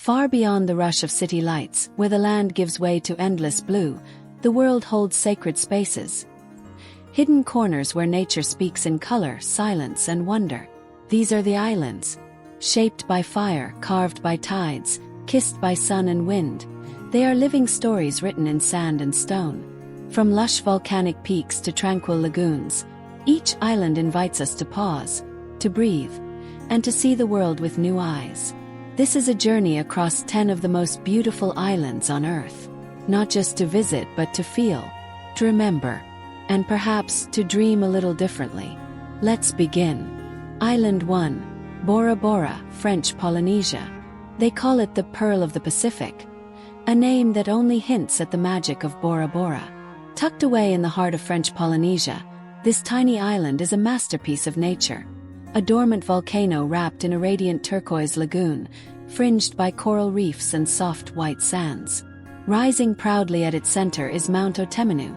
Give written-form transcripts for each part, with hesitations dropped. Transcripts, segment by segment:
Far beyond the rush of city lights, where the land gives way to endless blue, the world holds sacred spaces. Hidden corners where nature speaks in color, silence, and wonder. These are the islands. Shaped by fire, carved by tides, kissed by sun and wind. They are living stories written in sand and stone. From lush volcanic peaks to tranquil lagoons, each island invites us to pause, to breathe, and to see the world with new eyes. This is a journey across 10 of the most beautiful islands on Earth. Not just to visit but to feel, to remember, and perhaps to dream a little differently. Let's begin. Island 1. Bora Bora, French Polynesia. They call it the Pearl of the Pacific, a name that only hints at the magic of Bora Bora. Tucked away in the heart of French Polynesia, this tiny island is a masterpiece of nature. A dormant volcano wrapped in a radiant turquoise lagoon, fringed by coral reefs and soft white sands. Rising proudly at its center is Mount Otemanu,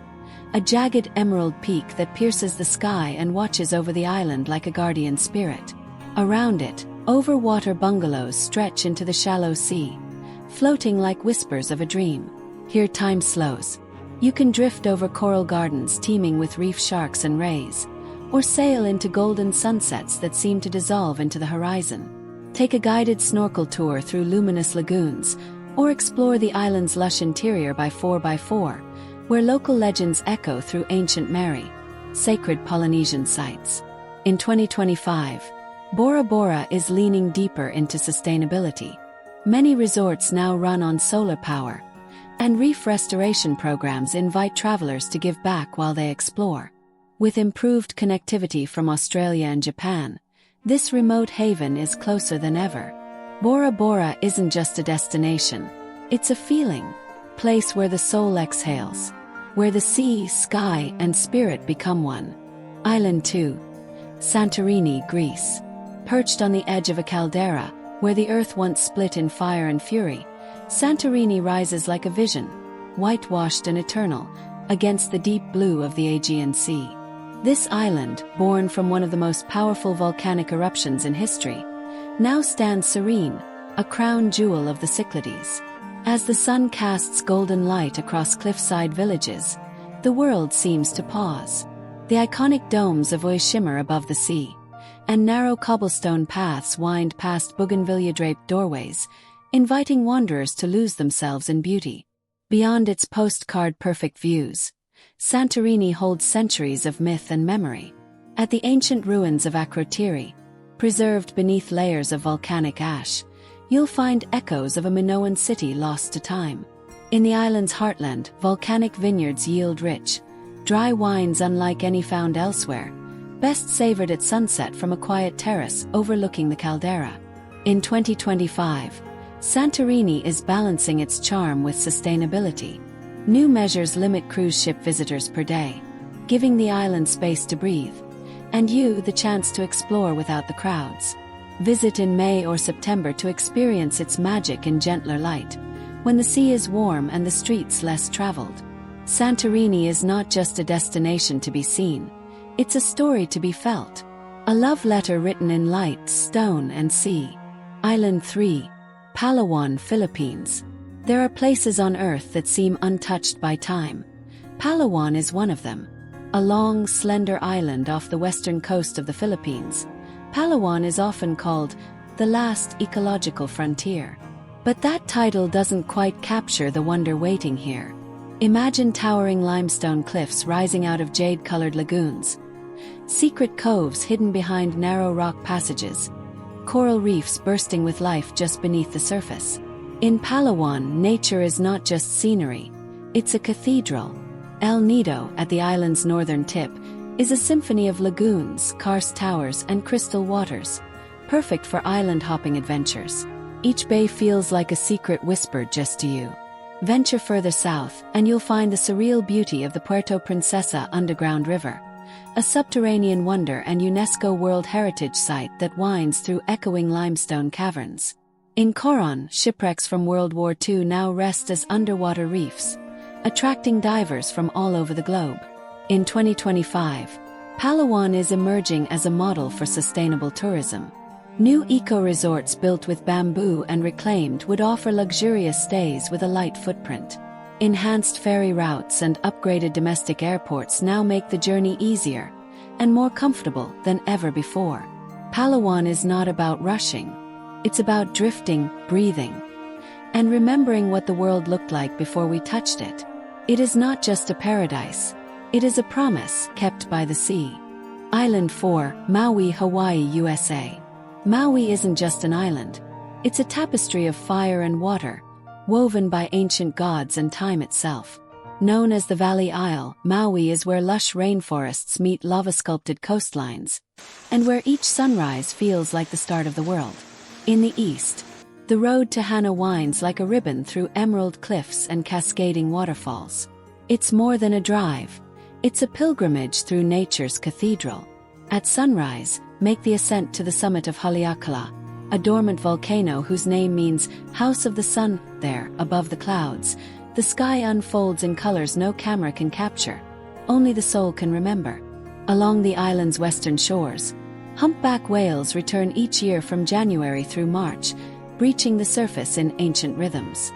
a jagged emerald peak that pierces the sky and watches over the island like a guardian spirit. Around it, over-water bungalows stretch into the shallow sea, floating like whispers of a dream. Here time slows. You can drift over coral gardens teeming with reef sharks and rays, or sail into golden sunsets that seem to dissolve into the horizon. Take a guided snorkel tour through luminous lagoons, or explore the island's lush interior by 4x4, where local legends echo through ancient Mary, sacred Polynesian sites. In 2025, Bora Bora is leaning deeper into sustainability. Many resorts now run on solar power, and reef restoration programs invite travelers to give back while they explore. With improved connectivity from Australia and Japan, this remote haven is closer than ever. Bora Bora isn't just a destination, it's a feeling, place where the soul exhales, where the sea, sky, and spirit become one. Island 2. Santorini, Greece. Perched on the edge of a caldera, where the earth once split in fire and fury, Santorini rises like a vision, whitewashed and eternal, against the deep blue of the Aegean Sea. This island, born from one of the most powerful volcanic eruptions in history, now stands serene, a crown jewel of the Cyclades. As the sun casts golden light across cliffside villages, the world seems to pause. The iconic domes of Oi shimmer above the sea, and narrow cobblestone paths wind past bougainvillea-draped doorways, inviting wanderers to lose themselves in beauty. Beyond its postcard-perfect views, Santorini holds centuries of myth and memory. At the ancient ruins of Akrotiri, preserved beneath layers of volcanic ash, you'll find echoes of a Minoan city lost to time. In the island's heartland, volcanic vineyards yield rich, dry wines unlike any found elsewhere, best savored at sunset from a quiet terrace overlooking the caldera. In 2025, Santorini is balancing its charm with sustainability. New measures limit cruise ship visitors per day, giving the island space to breathe, and you the chance to explore without the crowds. Visit in May or September to experience its magic in gentler light, when the sea is warm and the streets less traveled. Santorini is not just a destination to be seen, it's a story to be felt. A love letter written in light, stone, and sea. Island 3. Palawan, Philippines. There are places on Earth that seem untouched by time. Palawan is one of them. A long, slender island off the western coast of the Philippines, Palawan is often called the last ecological frontier. But that title doesn't quite capture the wonder waiting here. Imagine towering limestone cliffs rising out of jade-colored lagoons, secret coves hidden behind narrow rock passages, coral reefs bursting with life just beneath the surface. In Palawan, nature is not just scenery, it's a cathedral. El Nido, at the island's northern tip, is a symphony of lagoons, karst towers, and crystal waters, perfect for island-hopping adventures. Each bay feels like a secret whispered just to you. Venture further south, and you'll find the surreal beauty of the Puerto Princesa underground river, a subterranean wonder and UNESCO World Heritage Site that winds through echoing limestone caverns. In Coron, shipwrecks from World War II now rest as underwater reefs, attracting divers from all over the globe. In 2025, Palawan is emerging as a model for sustainable tourism. New eco-resorts built with bamboo and reclaimed wood offer luxurious stays with a light footprint. Enhanced ferry routes and upgraded domestic airports now make the journey easier and more comfortable than ever before. Palawan is not about rushing. It's about drifting, breathing, and remembering what the world looked like before we touched it. It is not just a paradise. It is a promise kept by the sea. Island 4, Maui, Hawaii, USA. Maui isn't just an island. It's a tapestry of fire and water, woven by ancient gods and time itself. Known as the Valley Isle, Maui is where lush rainforests meet lava-sculpted coastlines, and where each sunrise feels like the start of the world. In the east, the road to Hana winds like a ribbon through emerald cliffs and cascading waterfalls. It's more than a drive. It's a pilgrimage through nature's cathedral. At sunrise, make the ascent to the summit of Haleakala, a dormant volcano whose name means House of the Sun. There, above the clouds, the sky unfolds in colors no camera can capture. Only the soul can remember. Along the island's western shores, humpback whales return each year from January through March, breaching the surface in ancient rhythms.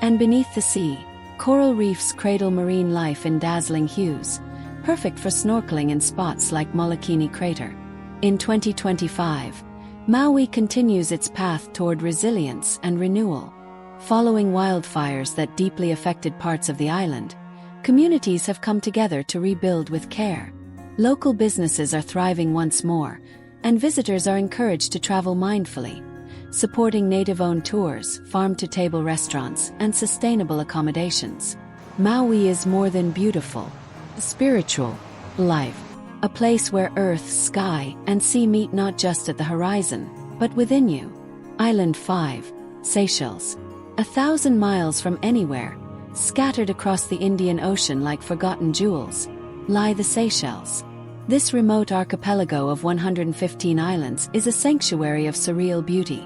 And beneath the sea, coral reefs cradle marine life in dazzling hues, perfect for snorkeling in spots like Molokini Crater. In 2025, Maui continues its path toward resilience and renewal. Following wildfires that deeply affected parts of the island, communities have come together to rebuild with care. Local businesses are thriving once more, and visitors are encouraged to travel mindfully, supporting native-owned tours, farm-to-table restaurants, and sustainable accommodations. Maui is more than beautiful. Spiritual, life, a place where earth, sky, and sea meet not just at the horizon, but within you. Island 5, Seychelles. 1,000 miles from anywhere, scattered across the Indian Ocean like forgotten jewels, lie the Seychelles. This remote archipelago of 115 islands is a sanctuary of surreal beauty,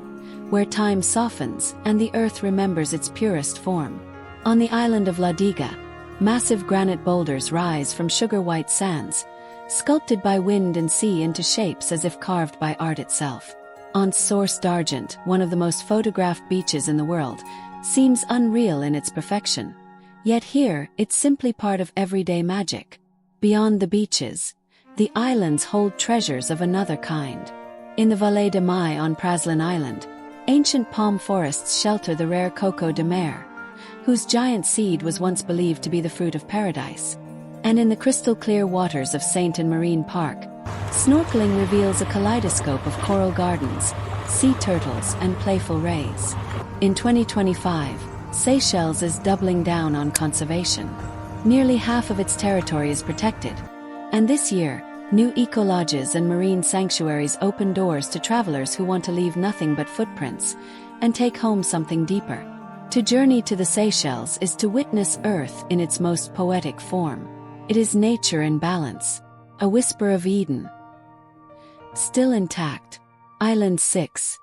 where time softens and the earth remembers its purest form. On the island of La Diga, massive granite boulders rise from sugar-white sands, sculpted by wind and sea into shapes as if carved by art itself. Anse Source d'Argent, one of the most photographed beaches in the world, seems unreal in its perfection. Yet here, it's simply part of everyday magic. Beyond the beaches, the islands hold treasures of another kind. In the Vallée de Mai on Praslin Island, ancient palm forests shelter the rare coco de mer, whose giant seed was once believed to be the fruit of paradise. And in the crystal-clear waters of Saint-Anne Marine Park, snorkeling reveals a kaleidoscope of coral gardens, sea turtles, and playful rays. In 2025, Seychelles is doubling down on conservation. Nearly half of its territory is protected, and this year, new eco-lodges and marine sanctuaries open doors to travelers who want to leave nothing but footprints and take home something deeper. To journey to the Seychelles is to witness Earth in its most poetic form. It is nature in balance, a whisper of Eden, still intact. Island 6,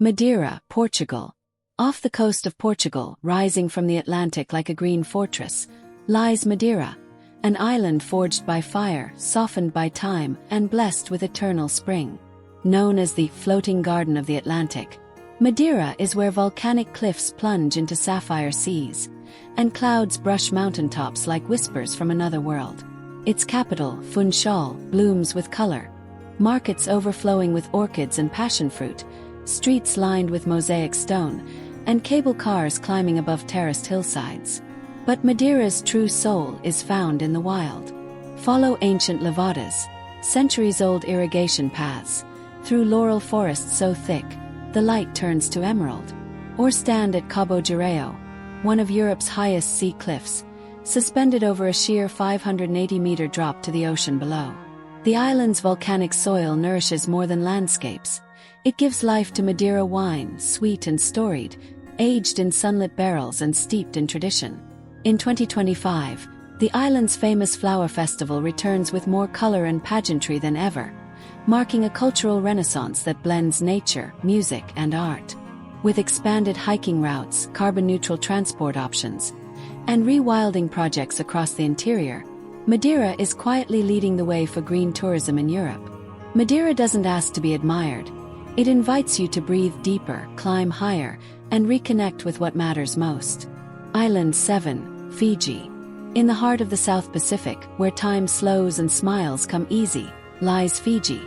Madeira, Portugal. Off the coast of Portugal, rising from the Atlantic like a green fortress, lies Madeira, an island forged by fire, softened by time, and blessed with eternal spring. Known as the floating garden of the Atlantic, Madeira is where volcanic cliffs plunge into sapphire seas, and clouds brush mountaintops like whispers from another world. Its capital, Funchal, blooms with color. Markets overflowing with orchids and passion fruit, streets lined with mosaic stone, and cable cars climbing above terraced hillsides. But Madeira's true soul is found in the wild. Follow ancient levadas, centuries-old irrigation paths, through laurel forests so thick, the light turns to emerald. Or stand at Cabo Gireo, one of Europe's highest sea cliffs, suspended over a sheer 580-meter drop to the ocean below. The island's volcanic soil nourishes more than landscapes. It gives life to Madeira wine, sweet and storied, aged in sunlit barrels and steeped in tradition. In 2025, the island's famous flower festival returns with more color and pageantry than ever, marking a cultural renaissance that blends nature, music, and art. With expanded hiking routes, carbon-neutral transport options, and rewilding projects across the interior, Madeira is quietly leading the way for green tourism in Europe. Madeira doesn't ask to be admired. It invites you to breathe deeper, climb higher, and reconnect with what matters most. Island 7, Fiji. In the heart of the South Pacific, where time slows and smiles come easy, lies Fiji,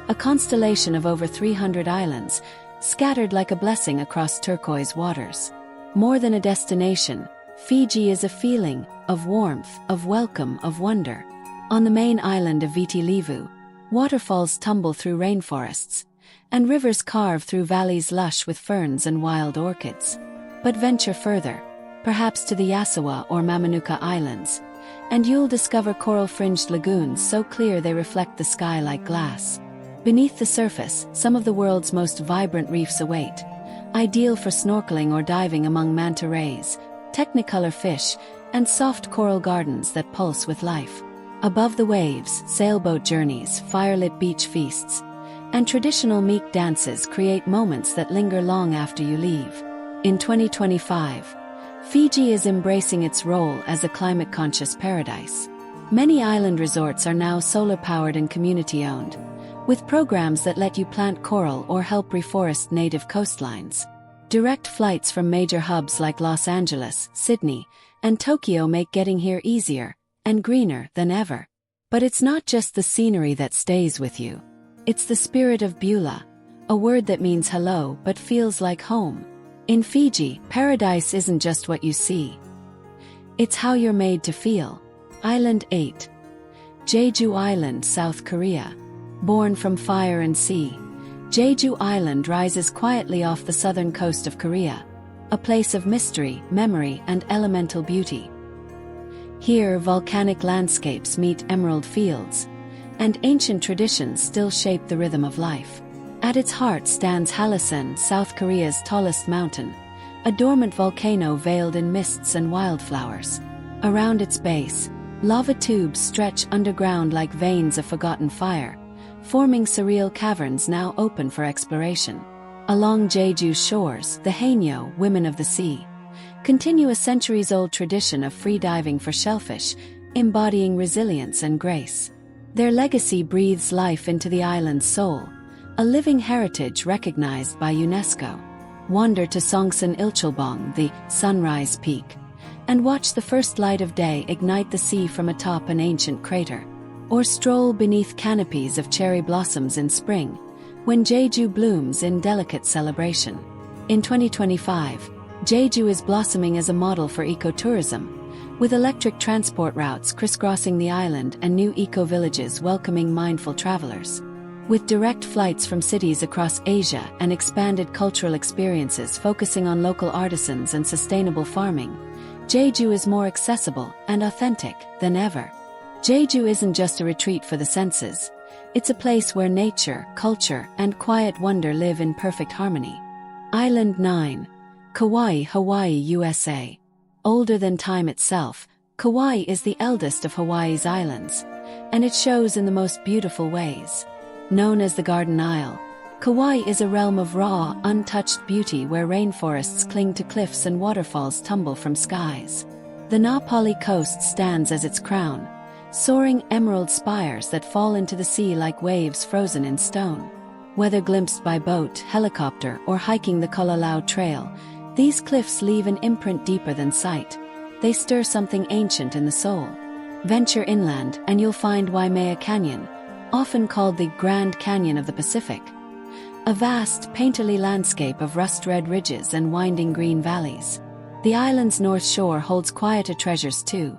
a constellation of over 300 islands, scattered like a blessing across turquoise waters. More than a destination, Fiji is a feeling of warmth, of welcome, of wonder. On the main island of Viti Levu, waterfalls tumble through rainforests, and rivers carve through valleys lush with ferns and wild orchids. But venture further, perhaps to the Yasawa or Mamanuca Islands, and you'll discover coral-fringed lagoons so clear they reflect the sky like glass. Beneath the surface, some of the world's most vibrant reefs await, ideal for snorkeling or diving among manta rays, technicolor fish, and soft coral gardens that pulse with life. Above the waves, sailboat journeys, firelit beach feasts, and traditional meek dances create moments that linger long after you leave. In 2025, Fiji is embracing its role as a climate-conscious paradise. Many island resorts are now solar-powered and community-owned, with programs that let you plant coral or help reforest native coastlines. Direct flights from major hubs like Los Angeles, Sydney, and Tokyo make getting here easier and greener than ever. But it's not just the scenery that stays with you. It's the spirit of Beulah, a word that means hello but feels like home. In Fiji, paradise isn't just what you see. It's how you're made to feel. Island 8. Jeju Island, South Korea. Born from fire and sea, Jeju Island rises quietly off the southern coast of Korea, a place of mystery, memory, and elemental beauty. Here, volcanic landscapes meet emerald fields, and ancient traditions still shape the rhythm of life. At its heart stands Halasan, South Korea's tallest mountain, a dormant volcano veiled in mists and wildflowers. Around its base, lava tubes stretch underground like veins of forgotten fire, forming surreal caverns now open for exploration. Along Jeju's shores, the Haenyeo, women of the sea, continue a centuries-old tradition of free diving for shellfish, embodying resilience and grace. Their legacy breathes life into the island's soul, a living heritage recognized by UNESCO. Wander to Songsan Ilchulbong, the sunrise peak, and watch the first light of day ignite the sea from atop an ancient crater. Or stroll beneath canopies of cherry blossoms in spring, when Jeju blooms in delicate celebration. In 2025, Jeju is blossoming as a model for ecotourism, with electric transport routes crisscrossing the island and new eco-villages welcoming mindful travelers. With direct flights from cities across Asia and expanded cultural experiences focusing on local artisans and sustainable farming, Jeju is more accessible and authentic than ever. Jeju isn't just a retreat for the senses, it's a place where nature, culture, and quiet wonder live in perfect harmony. Island 9. Kauai, Hawaii, USA. Older than time itself, Kauai is the eldest of Hawaii's islands, and it shows in the most beautiful ways. Known as the Garden Isle, Kauai is a realm of raw, untouched beauty where rainforests cling to cliffs and waterfalls tumble from skies. The Na coast stands as its crown, soaring emerald spires that fall into the sea like waves frozen in stone. Whether glimpsed by boat, helicopter, or hiking the Kalalau Trail, these cliffs leave an imprint deeper than sight. They stir something ancient in the soul. Venture inland and you'll find Waimea Canyon, often called the Grand Canyon of the Pacific, a vast, painterly landscape of rust-red ridges and winding green valleys. The island's north shore holds quieter treasures too.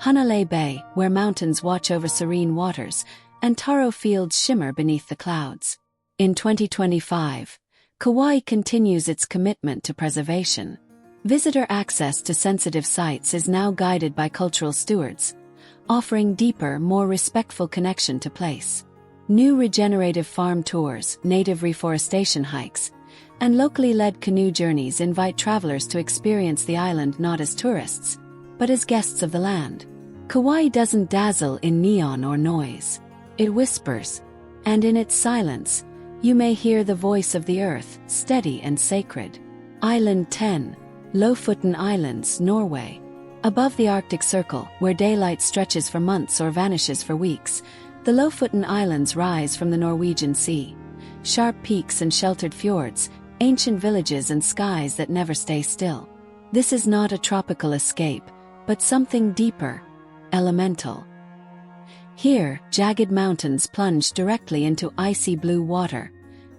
Hanalei Bay, where mountains watch over serene waters, and taro fields shimmer beneath the clouds. In 2025, Kauai continues its commitment to preservation. Visitor access to sensitive sites is now guided by cultural stewards, offering deeper, more respectful connection to place. New regenerative farm tours, native reforestation hikes, and locally led canoe journeys invite travelers to experience the island not as tourists, but as guests of the land. Kauai doesn't dazzle in neon or noise. It whispers, and in its silence, you may hear the voice of the earth, steady and sacred. Island 10. Lofoten Islands, Norway. Above the Arctic Circle, where daylight stretches for months or vanishes for weeks, the Lofoten Islands rise from the Norwegian Sea, sharp peaks and sheltered fjords, ancient villages and skies that never stay still. This is not a tropical escape, but something deeper, elemental. Here, jagged mountains plunge directly into icy blue water,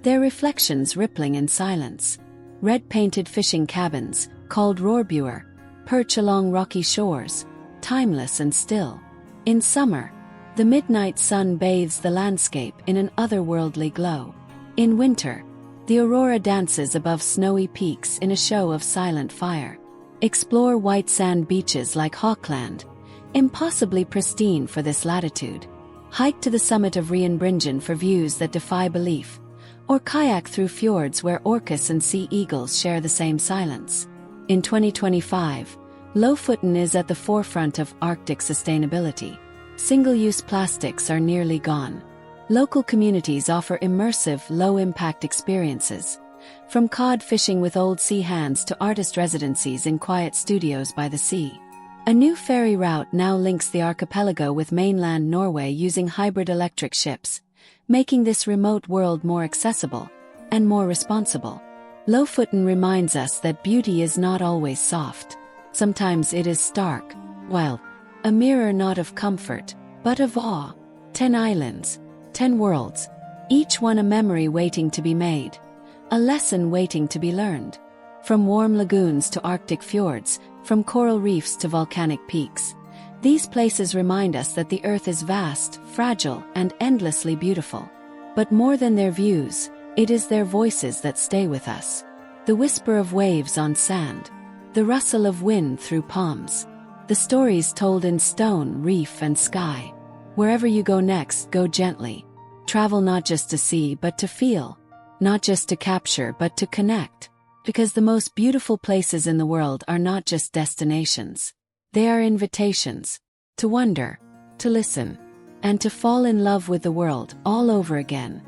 their reflections rippling in silence. Red-painted fishing cabins, called rohrbuer, perch along rocky shores, timeless and still. In summer, the midnight sun bathes the landscape in an otherworldly glow. In winter, the aurora dances above snowy peaks in a show of silent fire. Explore white sand beaches like Hawkland, impossibly pristine for this latitude. Hike to the summit of Rheinbringen for views that defy belief, or kayak through fjords where orcas and sea eagles share the same silence. In 2025, Lofoten is at the forefront of Arctic sustainability. Single-use plastics are nearly gone. Local communities offer immersive, low-impact experiences, from cod fishing with old sea hands to artist residencies in quiet studios by the sea. A new ferry route now links the archipelago with mainland Norway using hybrid electric ships, making this remote world more accessible and more responsible. Lofoten reminds us that beauty is not always soft. Sometimes it is stark, wild, a mirror not of comfort, but of awe. 10 islands, 10 worlds, each one a memory waiting to be made, a lesson waiting to be learned. From warm lagoons to Arctic fjords, from coral reefs to volcanic peaks, these places remind us that the Earth is vast, fragile, and endlessly beautiful. But more than their views, it is their voices that stay with us. The whisper of waves on sand, the rustle of wind through palms, the stories told in stone, reef, and sky. Wherever you go next, go gently. Travel not just to see but to feel, not just to capture but to connect. Because the most beautiful places in the world are not just destinations. They are invitations to wonder, to listen, and to fall in love with the world all over again.